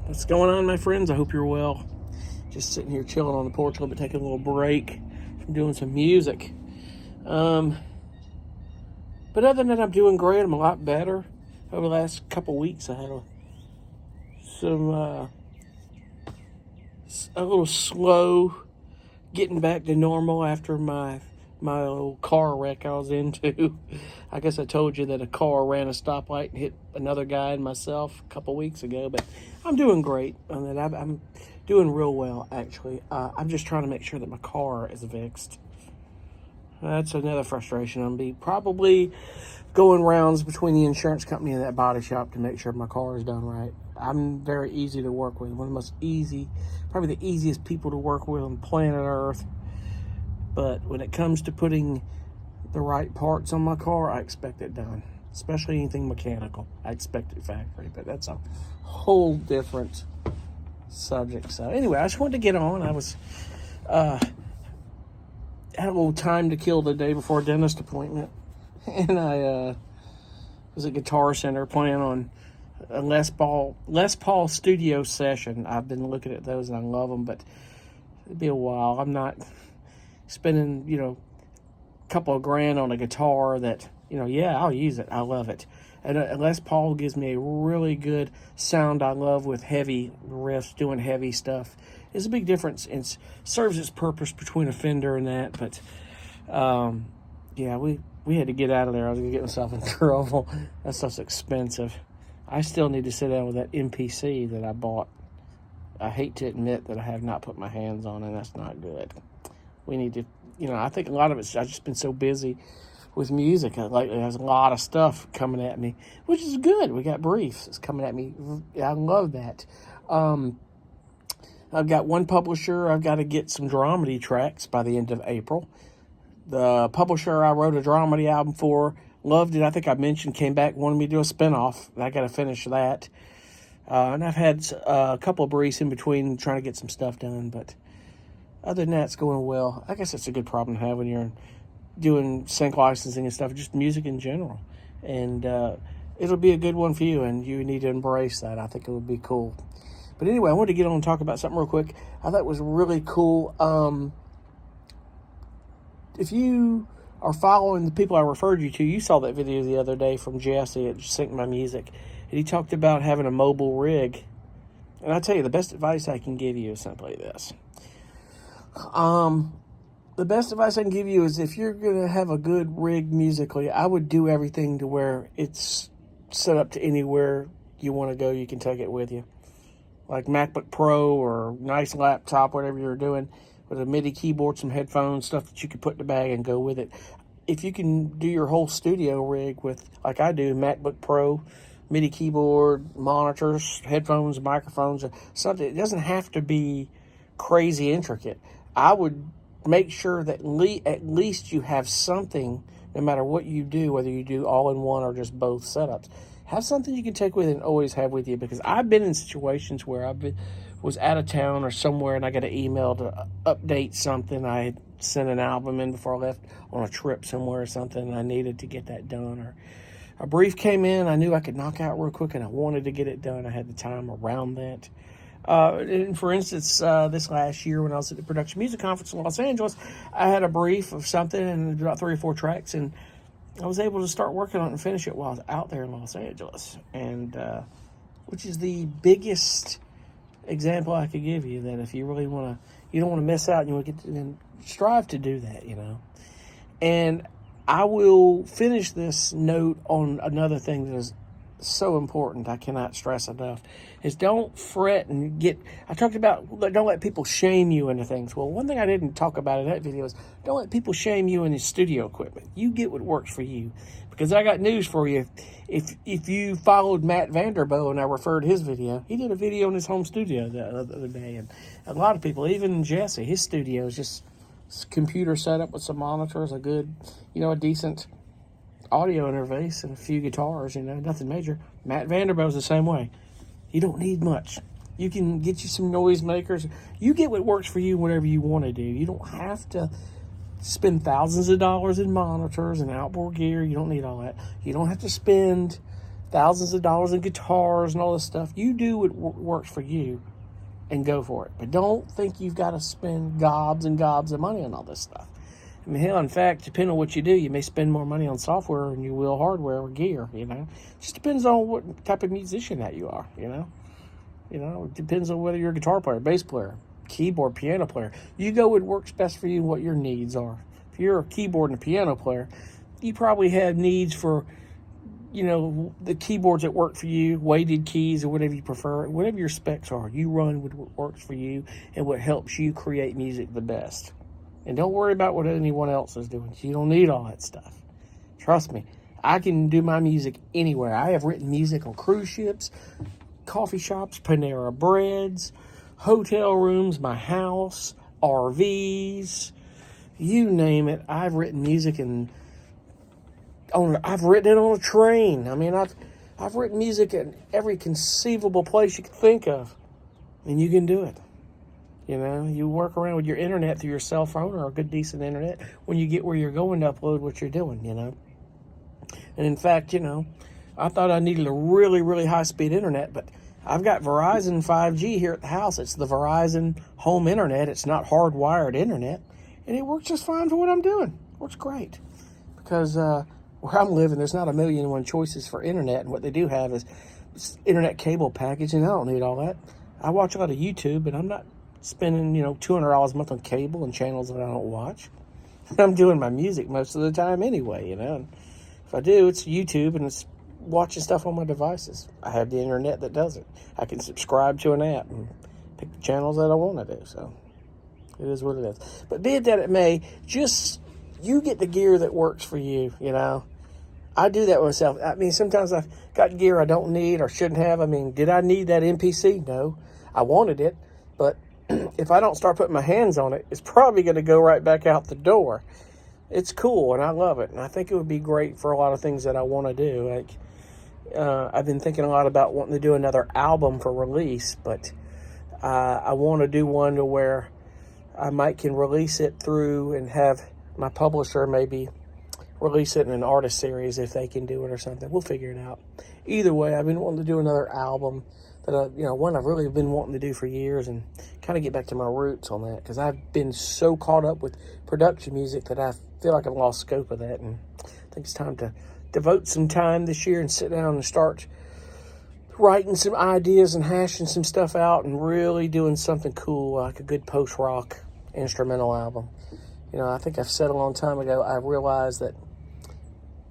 What's going on, my friends? I hope you're well. Just sitting here chilling on the porch a little bit, taking a little break from doing some music. But other than that, I'm doing great. I'm a lot better. Over the last couple weeks, I had a little slow getting back to normal after my little car wreck I was into. I guess I told you that a car ran a stoplight and hit another guy and myself a couple weeks ago, but I'm doing great. I'm doing real well, actually. I'm just trying to make sure that my car is fixed. That's another frustration. I'll be probably going rounds between the insurance company and that body shop to make sure my car is done right. I'm very easy to work with. One of the most easy, probably the easiest people to work with on planet Earth. But when it comes to putting the right parts on my car, I expect it done. Especially anything mechanical. I expect it factory, but that's a whole different subject. So anyway, I just wanted to get on. I was had a little time to kill the day before a dentist appointment, and I was at Guitar Center playing on a Les Paul studio session. I've been looking at those and I love them, but it'd be a while. I'm not spending a couple of grand on a guitar that I'll use it. I love it. And Les Paul gives me a really good sound I love with heavy riffs, doing heavy stuff. It's a big difference. It serves its purpose between a Fender and that. But, we had to get out of there. I was going to get myself in trouble. That stuff's expensive. I still need to sit down with that MPC that I bought. I hate to admit that I have not put my hands on, and that's not good. We need to, I think a lot of it's, I've just been so busy with music lately. There's a lot of stuff coming at me, which is good. We got briefs. It's coming at me. I love that. I've got one publisher. I've got to get some dramedy tracks by the end of April. The publisher I wrote a dramedy album for loved it. I think I mentioned, came back, wanted me to do a spinoff. I got to finish that. And I've had a couple of briefs in between trying to get some stuff done, but other than that, it's going well. I guess it's a good problem to have when you're doing sync licensing and stuff, just music in general. And it'll be a good one for you, and you need to embrace that. I think it would be cool. But anyway, I wanted to get on and talk about something real quick. I thought it was really cool. If you are following the people I referred you to, you saw that video the other day from Jesse at Sync My Music. And he talked about having a mobile rig. And I tell you, the best advice I can give you is simply this. The best advice I can give you is if you're going to have a good rig musically, I would do everything to where it's set up to anywhere you want to go. You can take it with you. Like MacBook Pro or nice laptop, whatever you're doing, with a MIDI keyboard, some headphones, stuff that you can put in the bag and go with it. If you can do your whole studio rig with, like I do, MacBook Pro, MIDI keyboard, monitors, headphones, microphones, something, it doesn't have to be crazy intricate. I would make sure that at least you have something, no matter what you do, whether you do all in one or just both setups. Have something you can take with and always have with you, because I've been in situations where was out of town or somewhere and I got an email to update something. I had sent an album in before I left on a trip somewhere or something, and I needed to get that done. Or a brief came in I knew I could knock out real quick and I wanted to get it done. I had the time around that. And for instance, this last year when I was at the Production Music Conference in Los Angeles, I had a brief of something and about 3 or 4 tracks, and I was able to start working on it and finish it while I was out there in Los Angeles. And which is the biggest example I could give you, that if you really want to, you don't want to miss out, and you want to get to, then strive to do that, And I will finish this note on another thing that is so important, I cannot stress enough, is don't fret and I talked about don't let people shame you into things. Well, one thing I didn't talk about in that video is don't let people shame you into studio equipment. You get what works for you, because I got news for you. If you followed Matt Vanderbo, and I referred his video, he did a video in his home studio the other day, and a lot of people, even Jesse, his studio is just computer setup with some monitors, a good, a decent audio interface and a few guitars, nothing major. Matt Vanderbo's the same way. You don't need much. You can get you some noisemakers. You get what works for you, whatever you want to do. You don't have to spend thousands of dollars in monitors and outboard gear. You don't need all that. You don't have to spend thousands of dollars in guitars and all this stuff. You do what works for you and go for it. But don't think you've got to spend gobs and gobs of money on all this stuff. I mean, hell, in fact, depending on what you do, you may spend more money on software than you will hardware or gear, you know. It just depends on what type of musician that you are, you know. You know, it depends on whether you're a guitar player, bass player, keyboard, piano player. You go what works best for you and what your needs are. If you're a keyboard and a piano player, you probably have needs for, you know, the keyboards that work for you, weighted keys or whatever you prefer, whatever your specs are. You run with what works for you and what helps you create music the best. And don't worry about what anyone else is doing. You don't need all that stuff. Trust me, I can do my music anywhere. I have written music on cruise ships, coffee shops, Panera Breads, hotel rooms, my house, RVs, you name it. I've written music I've written it on a train. I mean, I've written music in every conceivable place you could think of, and you can do it. You know, you work around with your internet through your cell phone or a good, decent internet when you get where you're going to upload what you're doing, you know. And in fact, you know, I thought I needed a really, really high-speed internet, but I've got Verizon 5G here at the house. It's the Verizon home internet. It's not hardwired internet, and it works just fine for what I'm doing. It works great because where I'm living, there's not a million and one choices for internet, and what they do have is internet cable package, and I don't need all that. I watch a lot of YouTube, but I'm not spending, you know, $200 a month on cable and channels that I don't watch. I'm doing my music most of the time anyway, you know. And if I do, it's YouTube and it's watching stuff on my devices. I have the internet that does it. I can subscribe to an app and pick the channels that I want to do. So it is what it is. But be it that it may, just you get the gear that works for you, you know. I do that myself. I mean, sometimes I've got gear I don't need or shouldn't have. I mean, did I need that MPC? No. I wanted it, but if I don't start putting my hands on it, it's probably going to go right back out the door. It's cool, and I love it, and I think it would be great for a lot of things that I want to do. Like, I've been thinking a lot about wanting to do another album for release, but I want to do one to where I might can release it through and have my publisher maybe release it in an artist series if they can do it or something. We'll figure it out. Either way, I've been wanting to do another album that one I've really been wanting to do for years and kind of get back to my roots on that, because I've been so caught up with production music that I feel like I've lost scope of that, and I think it's time to devote some time this year and sit down and start writing some ideas and hashing some stuff out and really doing something cool, like a good post-rock instrumental album. You know, I think I've said a long time ago, I realized that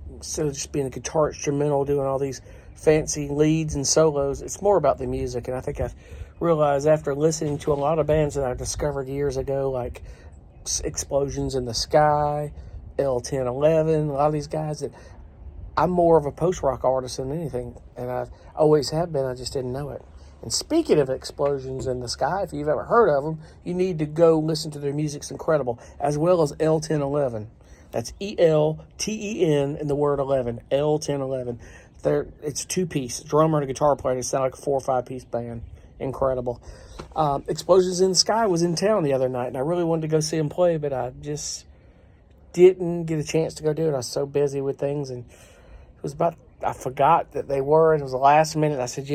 instead of just being a guitar instrumental, doing all these fancy leads and solos, it's more about the music. And I think I've realized after listening to a lot of bands that I discovered years ago, like Explosions in the Sky, L1011, a lot of these guys, that I'm more of a post-rock artist than anything, and I always have been. I just didn't know it. And speaking of Explosions in the Sky, if you've ever heard of them, you need to go listen to their music. It's incredible, as well as L1011. That's E-L-T-E-N and the word 11, L1011. It's two-piece, drummer and a guitar player. It sounded like a 4 or 5-piece band. Incredible. Explosions in the Sky was in town the other night, and I really wanted to go see them play, but I just didn't get a chance to go do it. I was so busy with things, and I forgot that they were, and it was the last minute. I said,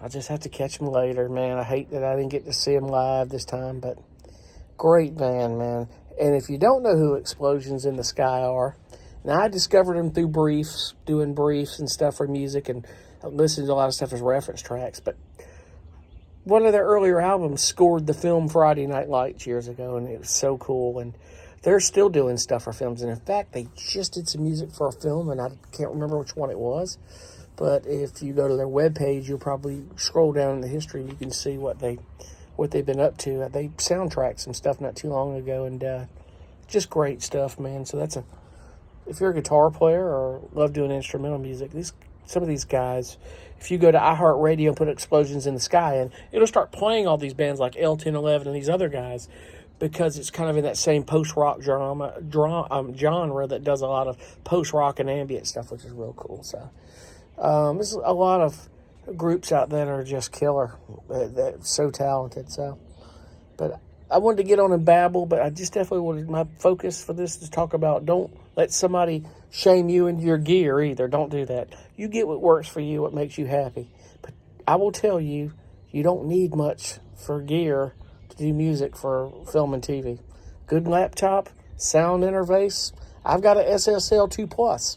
I just have to catch them later, man. I hate that I didn't get to see them live this time, but great band, man. And if you don't know who Explosions in the Sky are, now I discovered them through briefs, doing briefs and stuff for music, and I listened to a lot of stuff as reference tracks, but one of their earlier albums scored the film Friday Night Lights years ago, and it was so cool, and they're still doing stuff for films, and in fact, they just did some music for a film, and I can't remember which one it was, but if you go to their webpage, you'll probably scroll down in the history, and you can see what they've been up to. They soundtracked some stuff not too long ago, and just great stuff, man. So if you're a guitar player or love doing instrumental music, some of these guys, if you go to iHeartRadio and put Explosions in the Sky in, it'll start playing all these bands like L1011 and these other guys, because it's kind of in that same post-rock genre that does a lot of post-rock and ambient stuff, which is real cool. So there's a lot of groups out there that are just killer. They're so talented. So, but I wanted to get on and babble, but I just definitely wanted my focus for this to talk about don't let somebody shame you into your gear either. Don't do that. You get what works for you, what makes you happy. But I will tell you, you don't need much for gear to do music for film and TV. Good laptop, sound interface. I've got a SSL 2 Plus.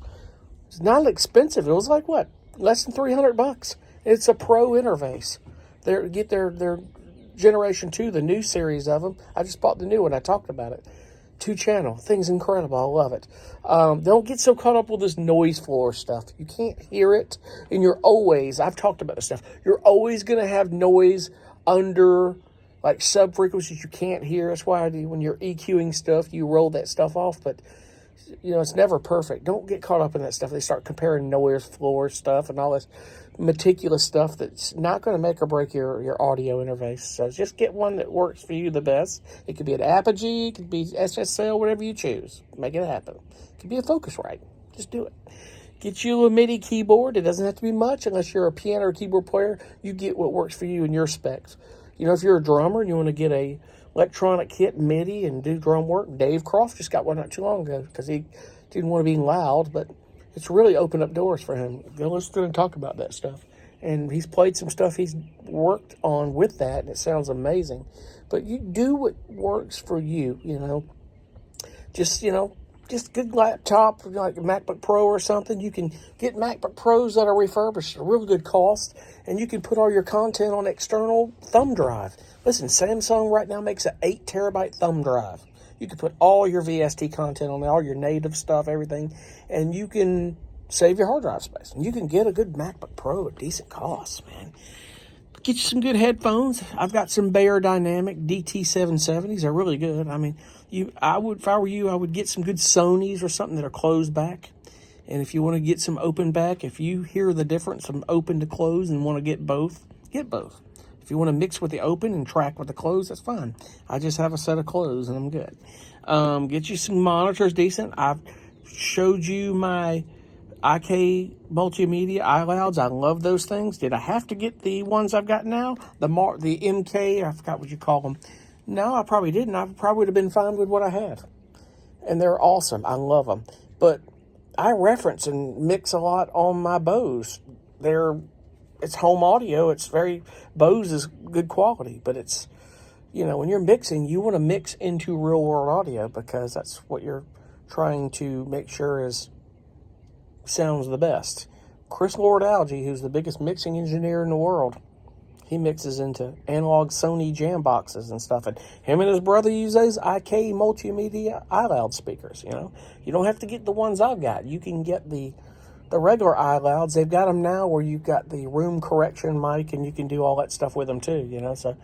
It's not expensive. It was like what? Less than $300. It's a pro interface. Get their Generation 2, the new series of them. I just bought the new one. I talked about it. 2-channel. Thing's incredible. I love it. Don't get so caught up with this noise floor stuff. You can't hear it. And I've talked about this stuff. You're always going to have noise under like sub frequencies you can't hear. That's why when you're EQing stuff, you roll that stuff off. But it's never perfect. Don't get caught up in that stuff. They start comparing noise floor stuff and all this meticulous stuff that's not going to make or break your audio interface. So just get one that works for you the best. It could be an Apogee, it could be SSL, whatever you choose. Make it happen. It could be a Focusrite. Just do it. Get you a MIDI keyboard. It doesn't have to be much unless you're a piano or keyboard player. You get what works for you and your specs. If you're a drummer and you want to get a electronic kit MIDI and do drum work, Dave Croft just got one not too long ago because he didn't want to be loud, but it's really opened up doors for him. Go listen and talk about that stuff. And he's played some stuff he's worked on with that, and it sounds amazing. But you do what works for you, Just good laptop, like a MacBook Pro or something. You can get MacBook Pros that are refurbished at a real good cost, and you can put all your content on external thumb drive. Listen, Samsung right now makes an 8 terabyte thumb drive. You can put all your VST content on there, all your native stuff, everything, and you can save your hard drive space. And you can get a good MacBook Pro at decent costs, man. Get you some good headphones. I've got some Beyerdynamic DT770s. They're really good. I mean, if I were you, I would get some good Sonys or something that are closed back. And if you want to get some open back, if you hear the difference from open to close and want to get both, get both. If you want to mix with the open and track with the close, that's fine. I just have a set of close and I'm good. Get you some monitors decent. I've showed you my IK Multimedia iLouds. I love those things. Did I have to get the ones I've got now? The MK, I forgot what you call them. No, I probably didn't. I probably would have been fine with what I had. And they're awesome. I love them. But I reference and mix a lot on my Bose. It's home audio. Bose is good quality, but it's, when you're mixing, you want to mix into real world audio because that's what you're trying to make sure sounds the best. Chris Lord-Alge, who's the biggest mixing engineer in the world, he mixes into analog Sony jam boxes and stuff, and him and his brother use those IK Multimedia iLoud speakers. You don't have to get the ones I've got. You can get the regular iLouds. They've got them now where you've got the room correction mic, and you can do all that stuff with them too. So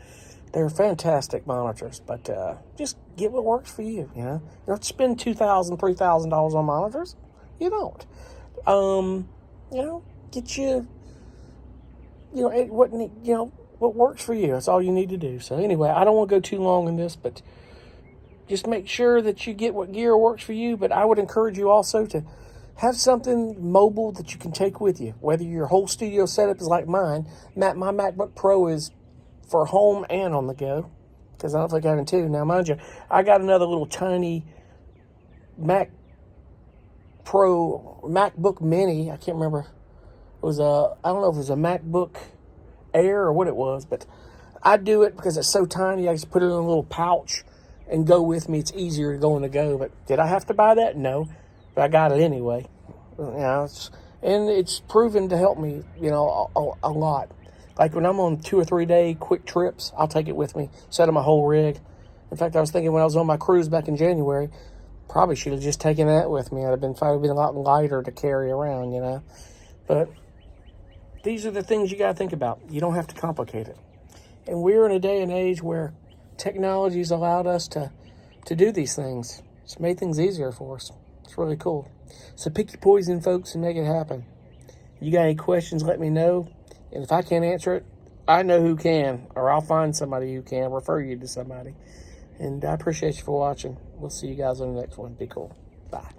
they're fantastic monitors. But just get what works for you. You don't spend $2,000, $3,000 on monitors. You don't. Get you, what works for you. That's all you need to do. So anyway, I don't want to go too long in this, but just make sure that you get what gear works for you. But I would encourage you also to have something mobile that you can take with you. Whether your whole studio setup is like mine, my MacBook Pro is for home and on the go, because I don't think I have two. Now, mind you, I got another little tiny MacBook Mini. I can't remember. It was I don't know if it was a MacBook Air or what it was, but I do it because it's so tiny. I just put it in a little pouch and go with me. It's easier to go on the go. But did I have to buy that? No, but I got it anyway. And it's proven to help me, a lot. Like when I'm on 2 or 3 day quick trips, I'll take it with me, set up my whole rig. In fact, I was thinking when I was on my cruise back in January, probably should have just taken that with me. I'd have probably been a lot lighter to carry around, But these are the things you got to think about. You don't have to complicate it. And we're in a day and age where technology's allowed us to do these things. It's made things easier for us. It's really cool. So pick your poison, folks, and make it happen. If you got any questions, let me know. And if I can't answer it, I know who can, or I'll find somebody who can, refer you to somebody. And I appreciate you for watching. We'll see you guys on the next one. Be cool. Bye.